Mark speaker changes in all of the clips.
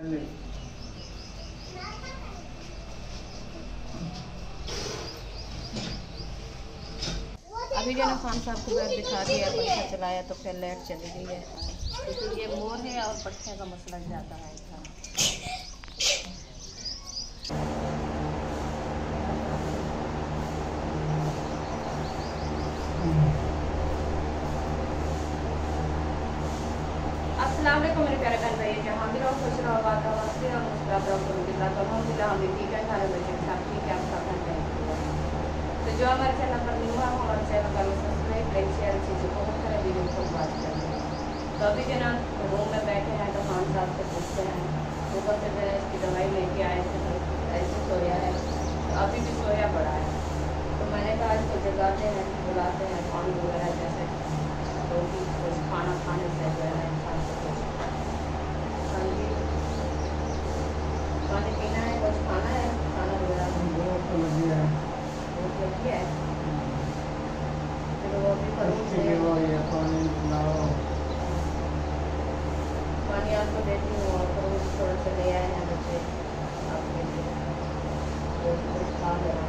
Speaker 1: अभी जो खान साहब को बैठ बिठा दिया, पट्ठा चलाया तो फिर लाइट चली गई है। क्योंकि ये मोर है और पट्ठे का मसला ज़्यादा है इधर। अस्सलाम वालेकुम मेरे प्यारे बहन भाई, जहाँ भी रहो खुश रहो, आबाद रहो, हंसते रहो, मुस्कुराते रहो। अल्हम्दुलिल्लाह हम भी ठीक है, खाने बच्चे सब ठीक है, आप सब घर पे। तो जो हमारे चैनल पर न्यू है हमारे चैनल का सब्सक्राइब लाइक शेयर चीज़ें बहुत सारे वीडियो को बात करते हैं। तो अभी जो ना रूम में बैठे हैं तो खान साहब से पूछते हैं, ऊपर से जो है इसकी दवाई लेके आए थे तो ऐसे सोया है, तो अभी भी सोया पड़ा है। तो मैंने कहा इसको जगाते हैं, बुलाते हैं, पानी वगैरह जैसे रोटी कुछ खाना खाने से जो है इंसान को कुछ पानी पीना है, कुछ खाना है, खाना वगैरह है। फिर वो भी पानी आपको देती हूँ और फिर थोड़े से ले आए हैं बच्चे आपके लिए, कुछ खा लेना।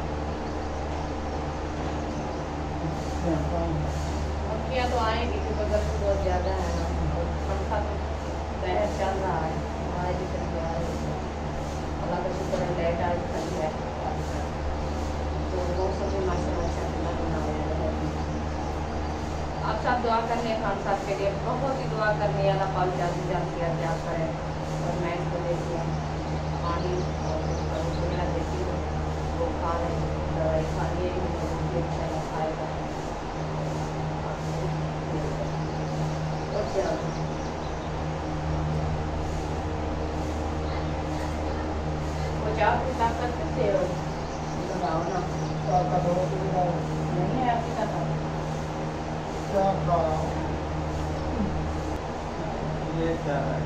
Speaker 1: मक्खियाँ तो आएंगी क्योंकि गर्मी बहुत ज़्यादा है ना, और पंखा तो बहर चल रहा है, हमारे भी करके आ रही है। अल्लाह का शुक्र है लाइट आज ठंडी है, तो मौसम भी माशाल्लाह अच्छा ठंडा बना हुआ है। आप सब दुआ करने खान साहब के लिए, बहुत ही दुआ करने, अल्लाह पाक जल्दी जल्दी याद करें। और मैं इसको देखिए पानी और वगैरह देती हूँ, वो खा रहे हैं, दवाई खा लिए अच्छा खाएगा। कुछ आपकी ताकत से बताओ ना, नहीं है आपकी ताकत?
Speaker 2: ये क्या है?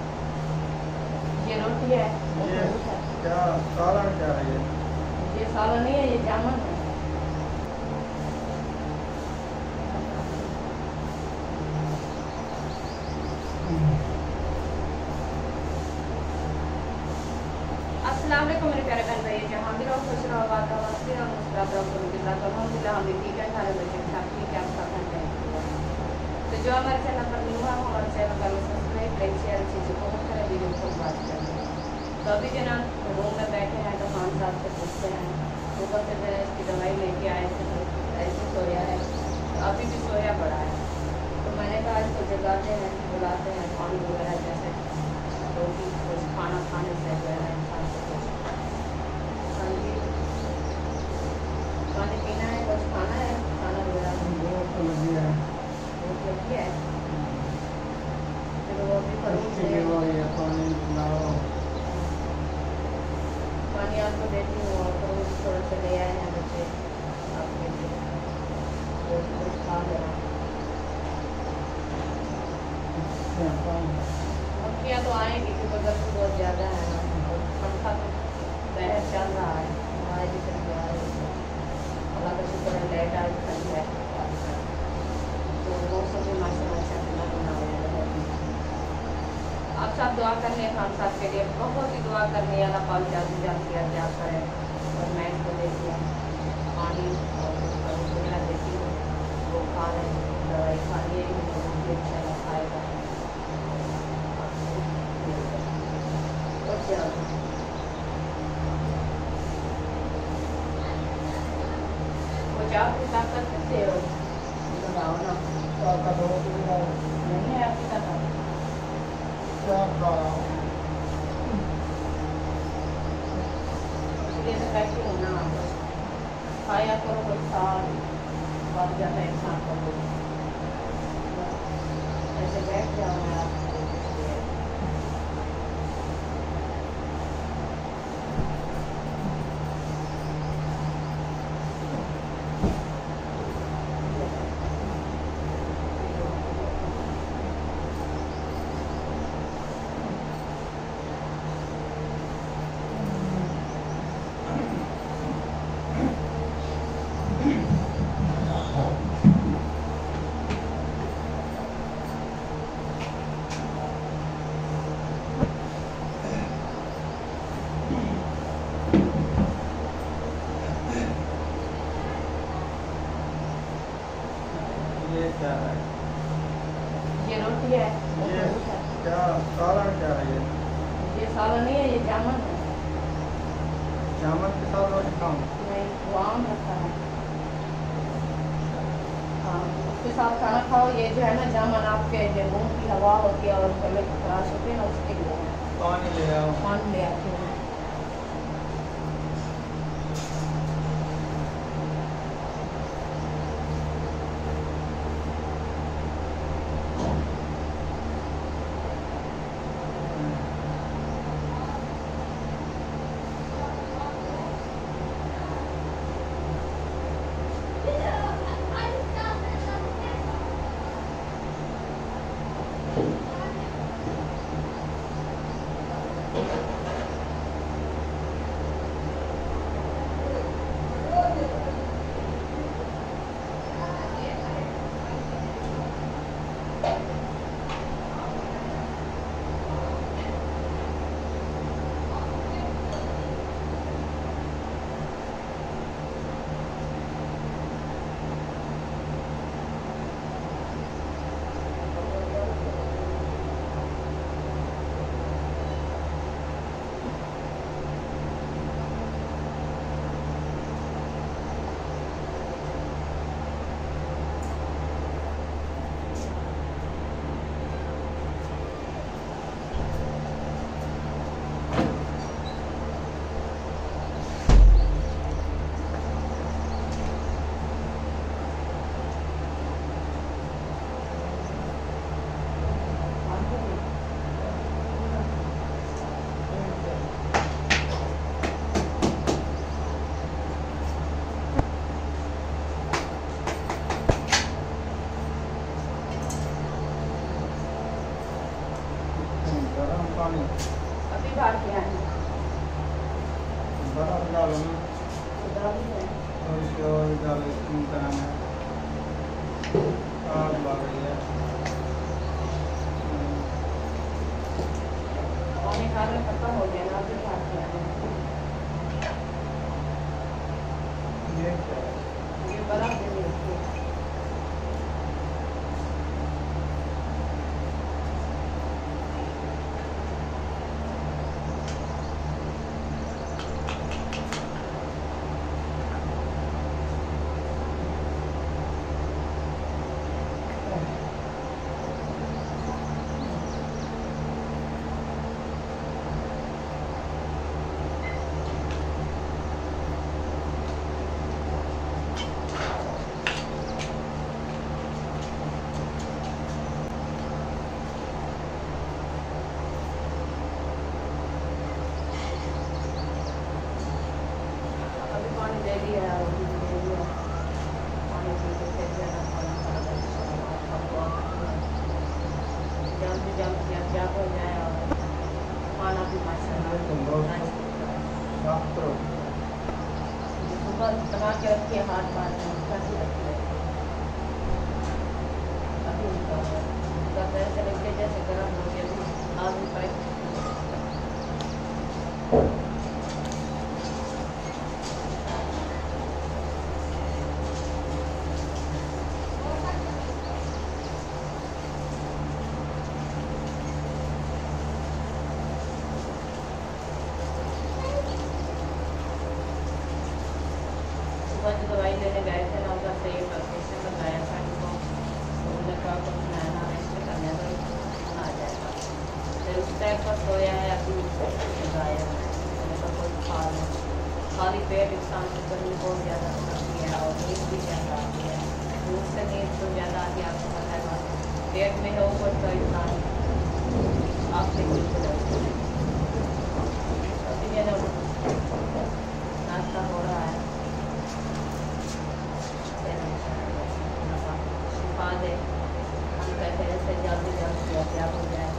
Speaker 1: ये रोटी है।
Speaker 2: ये क्या सालन क्या है?
Speaker 1: ये सालन नहीं है, ये जामुन है। अस्सलाम वालेकुम मेरे प्यारे बहन भाई, जहाँ भी रहो खुश रहो, आबाद रहो, हंसते रहो, मुस्कुराते रहो। अल्हम्दुलिल्लाह हम भी ठीक है, खाने बच्चे सब ठीक है, आप सब घर पे। तो जो हमारे चैनल पर न्यू है हमारे चैनल का सब्सक्राइब लाइक शेयर चीज़ें बहुत सारे वीडियो को बात करते हैं। तो अभी जो ना रूम में बैठे हैं तो खान साहब से पूछते हैं, ऊपर से जो है इसकी दवाई लेके आए थे तो ऐसे सोया है, तो अभी भी सोया पड़ा है। तो मैंने कहा इसको जगाते हैं, बुलाते हैं, पानी वगैरह जैसे रोटी कुछ खाना खाने से जो है इंसान को कुछ पानी पीना है, कुछ खाना है, खाना वगैरह है। फिर वो भी पानी आपको देती हूँ और फिर थोड़े से ले आए हैं बच्चे आपके लिए, कुछ खा लेना। मक्खियाँ तो आएंगी क्योंकि गर्मी बहुत ज़्यादा है ना, और पंखा तो बहर चल रहा है, हमारे भी करके आ रही है। अल्लाह का शुक्र है लाइट आज ठंडी है, तो मौसम भी माशाल्लाह अच्छा ठंडा बना हुआ है। आप सब दुआ करने खान साहब के लिए, बहुत ही दुआ करने, अल्लाह पाक जल्दी जल्दी याद करें। और मैं इसको देखिए पानी और वगैरह देती हूँ, वो खा रहे हैं, दवाई खा लिए अच्छा खाएगा। कुछ आपकी ताकत से बताओ ना, नहीं है आपकी ताकत? इसलिए तो कहती हूँ ना, खाया करो कोई साल बढ़ जाता है इंसान को, ऐसे बैठ जाओ ना आप। मसाला नहीं है, ये जामुन है।
Speaker 2: जामुन के साथ रोटी खाऊं?
Speaker 1: नहीं, वो आम रखा है। हाँ, उसके साथ खाना खाओ। ये जो है ना जामुन आपके जो मुंह की हवा होती है और गले की खराश होती है ना, उसके लिए है।
Speaker 2: पानी ले आओ।
Speaker 1: पानी ले आती हूँ।
Speaker 2: गरम पानी
Speaker 1: अभी बाहर के आए हैं।
Speaker 2: बर्फ डालो ना,
Speaker 1: खुदा भी है।
Speaker 2: थोड़ी सी और डालो, इसकी तरह में आग लग रही है।
Speaker 1: पानी खाने खत्म हो गया ना, अभी बाहर के आए हैं।
Speaker 2: ये क्या है?
Speaker 1: ये बर्फ दे दी उसको। अभी पानी दे दिया है, अभी दे दिया। पानी पी के फिर जाना खाना खा कर जल्दी जल्दी अब क्या हो जाए और खाना भी
Speaker 2: तुम बहुत साफ करो।
Speaker 1: सुबह बना के रखिए, हाथ बार कैसे रखिए। अभी उनका पैर से लग के जैसे गर्म हो गया, अभी आग भी पाइप सुबह जो दवाई लेने गए थे ना, उधर से एक से बताया था इनको, तो उन्होंने कहा कुछ नया रेस्ट करने दो, आ जाएगा। फिर उस टाइम पर सोया है, अभी लगाया है। मैंने कहा कोई खा लो, खाली पेट इंसान को गर्मी बहुत ज़्यादा करती है और नींद भी ज़्यादा आती है। धूप से नींद तो ज़्यादा आती है, आपको पता है बात। पेट में है ऊपर तो इंसान आपसे कुछ अभी ये नाश्ता हो रहा है। शिफा दे, हम कहते हैं ऐसे जल्दी जल्दी क्या हो जाए।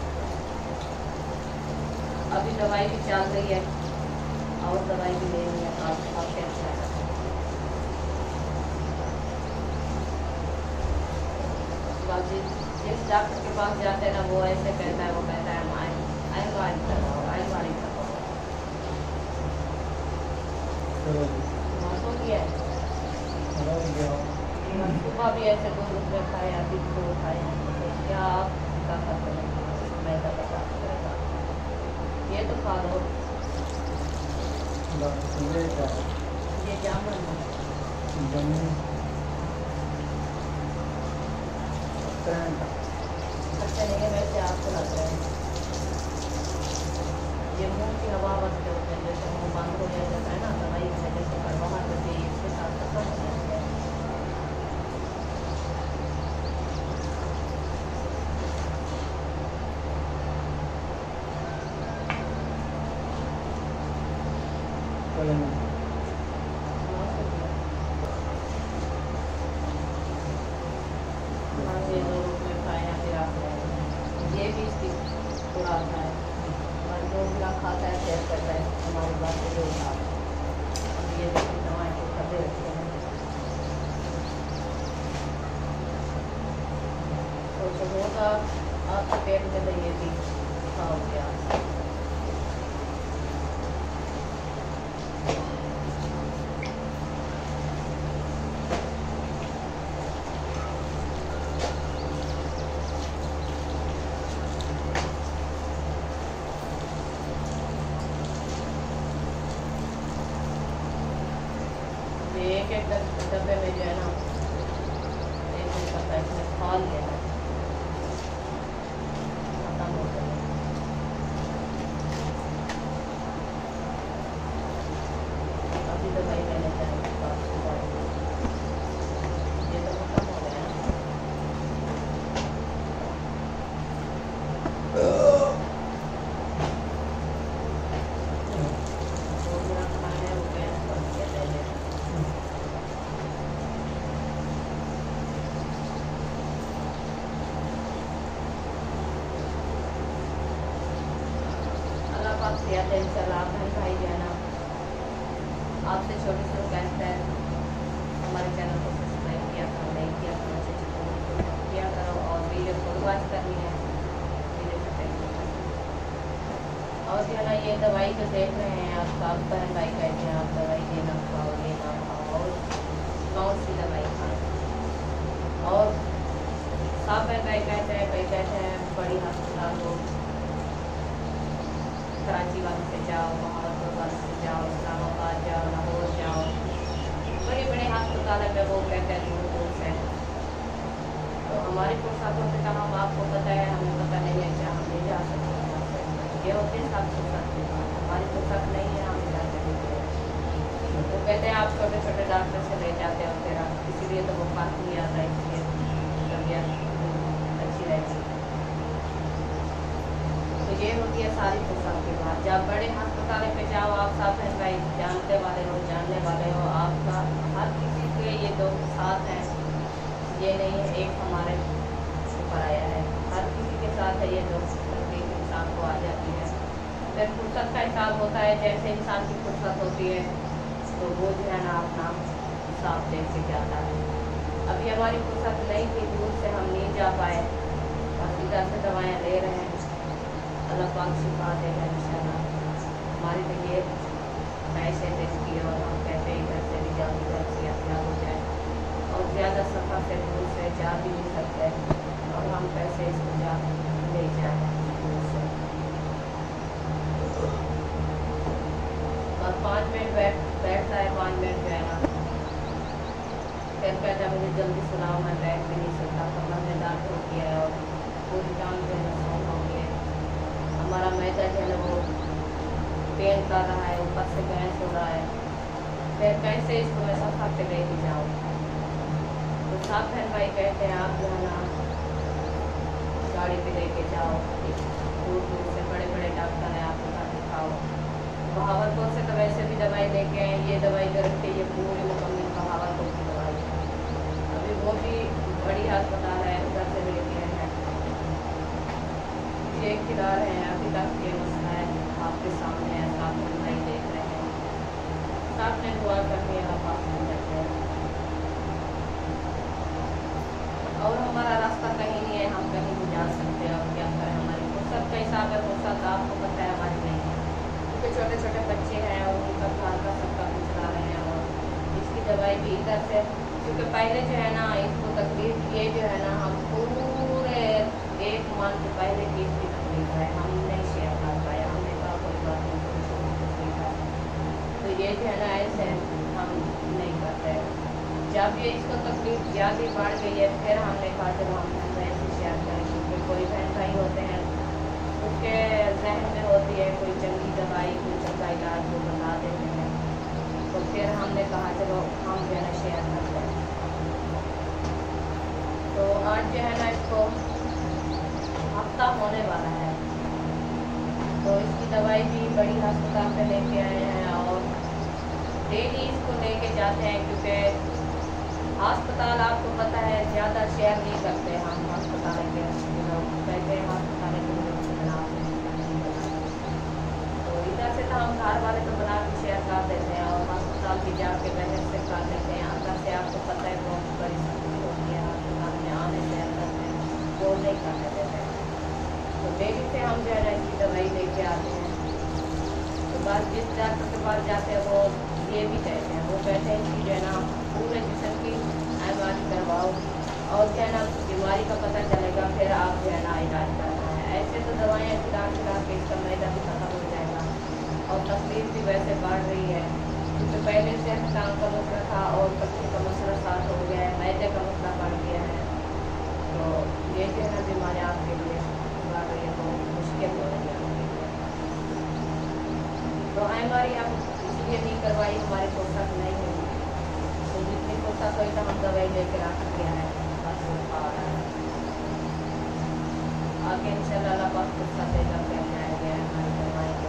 Speaker 1: अभी दवाई भी चल रही है और दवाई भी ले रही है, काफ़ी अच्छा है। जिस डॉक्टर के पास जाते हैं ना, वो ऐसे कहता है, वो कहता है आयुर्वेदिक कराओ, आयुर्वेदिक कराओ। मौसम भी है, सुबह भी ऐसे 2 रुपये खाए, अभी 2 खाए। तो क्या आप क्या करते हैं, मैं तो बता ये तो खा लो।
Speaker 2: ये क्या है?
Speaker 1: ये जामुन है।
Speaker 2: जमीन ट्रेंड
Speaker 1: अच्छा नहीं है, वैसे आपको लग रहा है ये मुंह की हवा बचते होते हैं, जैसे मुंह बंद हो जाता है ना दवाई की वजह से कड़वाहट होती है, इसके साथ खत्म हो जाती है।
Speaker 2: चलेंगे।
Speaker 1: हाँ, ये 2 रुपये खाया फिर आप ये भी इसकी खुराक है और जो भी खाता है शेयर करता है हमारी बात को जो उठा। अब ये देखिए दवाएं को खड़े रखते हैं तो होगा आपके पेट में, तो ये भी खाओगे आप। एक डब्बे में जो है ना 1 दिन का पैक में खा लिया है, खत्म हो गया। अभी दवाई लेने जाएंगे ये तो खत्म हो गया ना। खाने हो गया बंद किया पहले। सेहत इंशाल्लाह भाई जो है ना, आपसे छोटे से रिक्वेस्ट है हमारे चैनल को सब्सक्राइब किया करो, लाइक किया करो, किया करो और वीडियो को वॉच करनी है वीडियो को और जो है ना ये दवाई जो देख रहे हैं आप सब बहन भाई कहते हैं आप दवाई ये ना खाओ ये ना खाओ, और कौन सी दवाई खाएं। और सब बहन भाई कहते हैं बड़ी अस्पताल हो, कराची वालों से जाओ, बहावलपुर वालों से जाओ, इस्लामाबाद जाओ, लाहौर जाओ, बड़े बड़े अस्पताल है वो कहते हैं दूर दूर से। तो हमारी फुर्सतों से कहा हम आपको पता है, हमें पता नहीं है क्या हम नहीं जा सकते यहाँ से, ये होते हैं सब फुर्सत के बाद, हमारी फुर्सत नहीं है हम जा सकते। तो कहते हैं आप छोटे छोटे डॉक्टर से ले जाते हो फिर आप, इसीलिए तो वो पास नहीं आता, इसलिए तबीयत अच्छी रहती है। तो ये होती है सारी फुर्सत के बाद। जब बड़े अस्पताल पे जाओ आप सब बहन भाई जानते वाले हो, जानने वाले हो, आपका हर किसी के ये दो साथ हैं, ये नहीं है एक हमारे ऊपर आया है, हर किसी के साथ है ये दो तकलीफ इंसान को आ जाती है। फिर फुर्सत का हिसाब होता है, जैसे इंसान की फुर्सत होती है तो वो जो है ना अपना हिसाब देख के जाता है। अभी हमारी फुर्सत नहीं थी, दूर से हम नहीं जा पाए और इधर से दवाएँ ले रहे हैं, अल्लाह पाक शिफा देगा इंशाल्लाह। हमारी तो ये पैसे इसकी और हम कहते हैं इधर से भी जाओ इधर से यात्रा हो जाए और ज़्यादा सफ़र से दूर से जा भी नहीं सकते और हम पैसे इसको जा ले जाए दूर से। और 5 मिनट बैठता है, 5 मिनट जो है ना फिर कहता है मुझे जल्दी सुनाओ, मैं बैठ भी नहीं सकता, कमर में दर्द होती है और पूरी टांग जो है सौ होगी है, हमारा मैदा जो है ना वो पेन कर रहा है, ऊपर से गैस हो रहा है, फिर कैसे इसको मैं सफ़र पे लेके जाऊँ। तो सब बहन भाई कहते हैं आप जो है ना गाड़ी पे लेके जाओ, दूर दूर से बड़े बड़े डॉक्टर हैं आप उनका दिखाओ। बहावलपुर से तो वैसे भी दवाई लेके आए, ये दवाई जो रखी ये पूरी मुकम्मल बहावलपुर की दवाई है, अभी वो भी बड़ी अस्पताल है उधर से लेके आए हैं, ये खिला रहे हैं। अभी तक ये मसला है आपके सामने है, आप नहीं देख रहे हैं, आपने दुआ करनी है आप नहीं करते हैं। और हमारा रास्ता कहीं नहीं है, हम कहीं नहीं जा सकते और क्या करें, हमारी फुर्सत का हिसाब है, फुर्सत आपको पता है हमारी नहीं है, क्योंकि छोटे छोटे बच्चे हैं और उनका घर का सबका कुछ चला रहे हैं और इसकी दवाई भी इधर से, क्योंकि पहले जो है ना इसको तकलीफ ये जो है ना हम पूरे 1 मंथ पहले की इसकी तकलीफ है, हम नहीं शेयर कर पाए, हमने कहा ये जो है ना ऐसे हम नहीं करते। जब ये इसको तकलीफ ज़्यादा बढ़ गई है फिर हमने कहा चलो हम ऐसे शेयर करें, क्योंकि कोई बहन भाई होते हैं उसके जहन में होती है कोई चंगी दवाई कोई चंगा इलाज वो बता देते हैं, तो फिर हमने कहा चलो हम जो है ना शेयर करते हैं। तो आज जो है ना इसको हफ्ता होने वाला है, तो इसकी दवाई भी बड़ी अस्पताल से लेके आए हैं और डेली इसको लेके जाते हैं, क्योंकि अस्पताल आपको पता है ज़्यादा शेयर नहीं करते हम अस्पताल के लोग, कहते हैं अस्पताल के लोग से बनाते हैं, तो इधर से तो हम घर वाले तो बना के शेयर कर देते हैं और अस्पताल की जाके बहन से कर लेते हैं। अंदर से आपको पता है बहुत बड़ी सख्ती होती है अस्पताल में आने से, अंदर से वो नहीं करने देते। तो डेली से हम जो है ना इसकी दवाई लेके आते हैं। तो बस जिस डॉक्टर के पास जाते हैं वो ये भी कहते हैं, वो कहते हैं कि जो है ना पूरे जिस्म की MRI करवाओ और जो है ना बीमारी का पता चलेगा फिर आप जो है ना इलाज करना है। ऐसे तो दवाइयाँ खिला के इसका मैदा भी खत्म हो जाएगा और तकलीफ भी वैसे बढ़ रही है, क्योंकि पहले से टांग का मसला था और पत्थर का मसला साथ हो गया है, मैदे का मसला बढ़ गया है, तो ये जो है ना बीमारी आपके लिए बढ़ रही है, तो मुश्किल हो रही है आपके लिए। तो MRI हम इसलिए नहीं करवाई, हमारी फुर्सत नहीं है, तो जितनी फुर्सत हुई तो हम दवाई लेकर रख दिया है, बस वो खा रहा है। आगे इंशाल्लाह अल्लाह पाक फुर्सत देगा क्या जाएंगे हमारी करवाएंगे।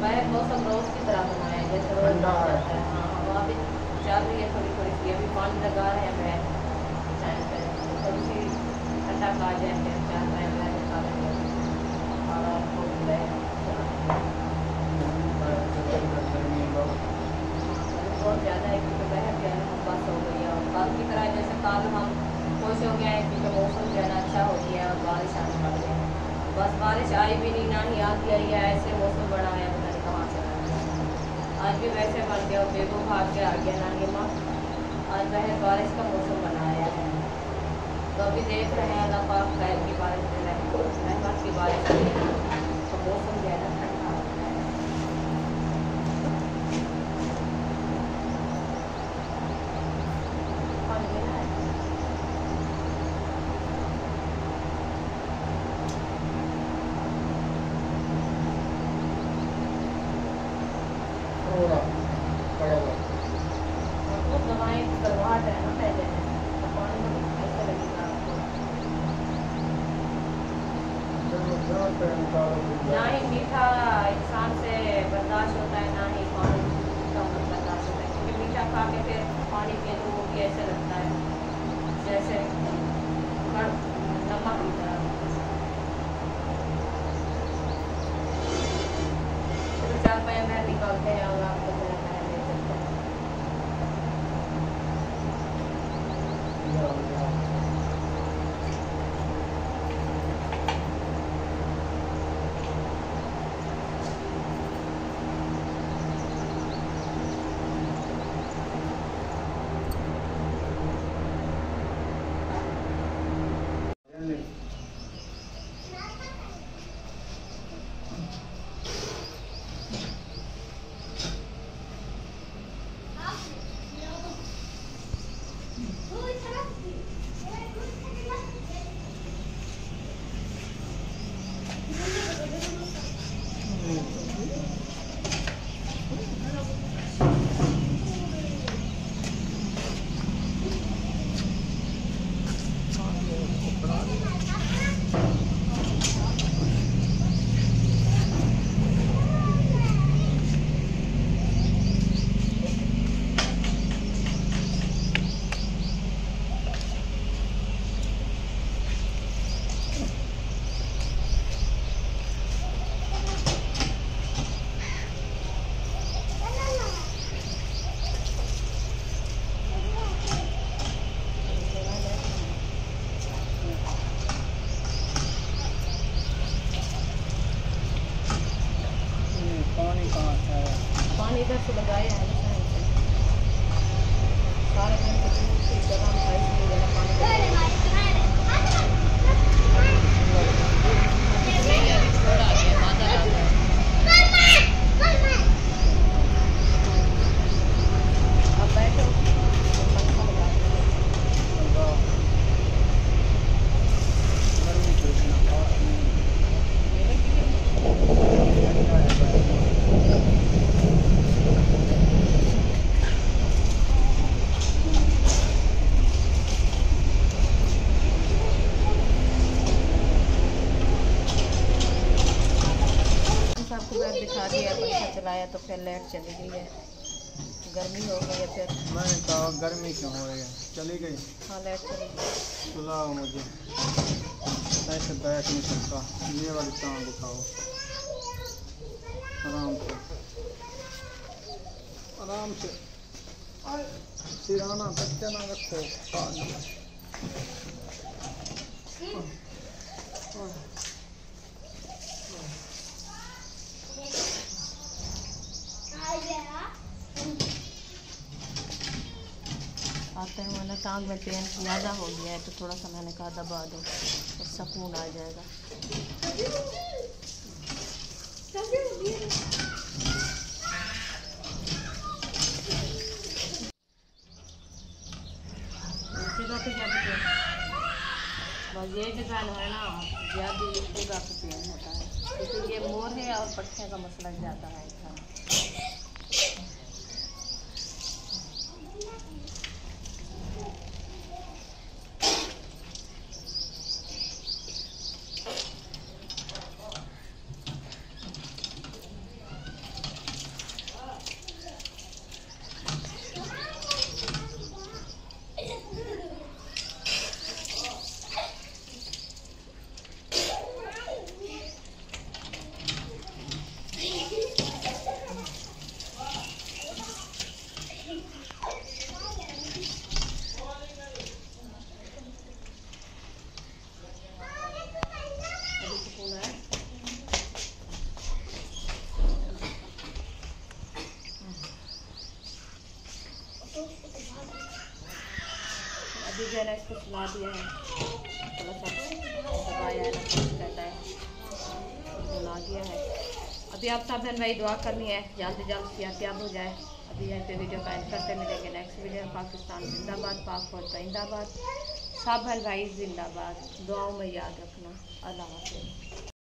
Speaker 1: वह मौसम रोज की तरह बना है जैसे रोज
Speaker 2: ठंडा है।
Speaker 1: हाँ हवा भी चल रही है थोड़ी थोड़ी सी, अभी पानी लगा रहे हैं वह टाइम पे थोड़ी सी ठंडा खा जाए फिर 4 टाइम वह निकालेंगे और आपको बहुत ज़्यादा है क्योंकि वह जो है ना बस हो गई है और कल की तरह जैसे कल हम खुश हो गए हैं क्योंकि मौसम जो है ना अच्छा हो गया है और बारिश आने वाली है, बस बारिश आई भी नहीं, ना ही आती आई है, ऐसे मौसम बना है पता नहीं कहाँ से आ गया। आज भी वैसे बन गया बेबू भाग के आ गया नानी माँ, आज वह बारिश का मौसम बनाया है, तो अभी देख रहे हैं अल्लाह पाक खैर की बारिश में रहमत की बारिश तो मौसम जो है ना ठंडा हो गया है। पानी लेना है?
Speaker 2: थोड़ा पड़ा हुआ।
Speaker 1: वो दवाएं करवाहट है ना पहले में, तो पानी में ऐसा लगेगा आपको। ना ही मीठा इंसान से बर्दाश्त होता है, ना ही पानी का बर्दाश्त होता है, क्योंकि मीठा खा के फिर पानी पिए तो वो भी ऐसा लगता है जैसे नमक की तरह। चलो 4 पैर निकालते हैं और आपको जरा पैर ले सकते हैं। पानी इधर से लगाया है सारे दिन जगह दिखा दिया, पंखा चलाया तो फिर लाइट चली गई है। गर्मी हो गई है फिर।
Speaker 2: मैंने कहा गर्मी क्यों हो रही है, चली गई।
Speaker 1: हाँ लाइट चली गई।
Speaker 2: सुलाओ मुझे, ऐसे बैठ नहीं सकता। ये वाली टांग उठाओ, आराम से सिराना बच्चा ना रखो।
Speaker 1: आते हुए ना टांग में पेन ज़्यादा हो गया है तो थोड़ा सा मैंने कहा दबा दो और सुकून आ जाएगा। बस ये डिज़ाइन है ना ज़्यादा जगह पे पेन होता है क्योंकि ये मोर है और पट्टियों का मसला ज़्यादा है इधर। अभी जो है ना इसको सुला दिया है, थोड़ा सा दबाया है ना कहता है, सुला दिया है। अभी आप सब बहन भाई दुआ करनी है जल्द से जल्द सेहतयाब हो जाए। अभी यहीं पे वीडियो का एंड करते मिलेंगे नेक्स्ट वीडियो में। पाकिस्तान जिंदाबाद, पाक फौज जिंदाबाद, सब बहन भाई जिंदाबाद। दुआओं में याद रखना। अल्लाह हाफ़िज़।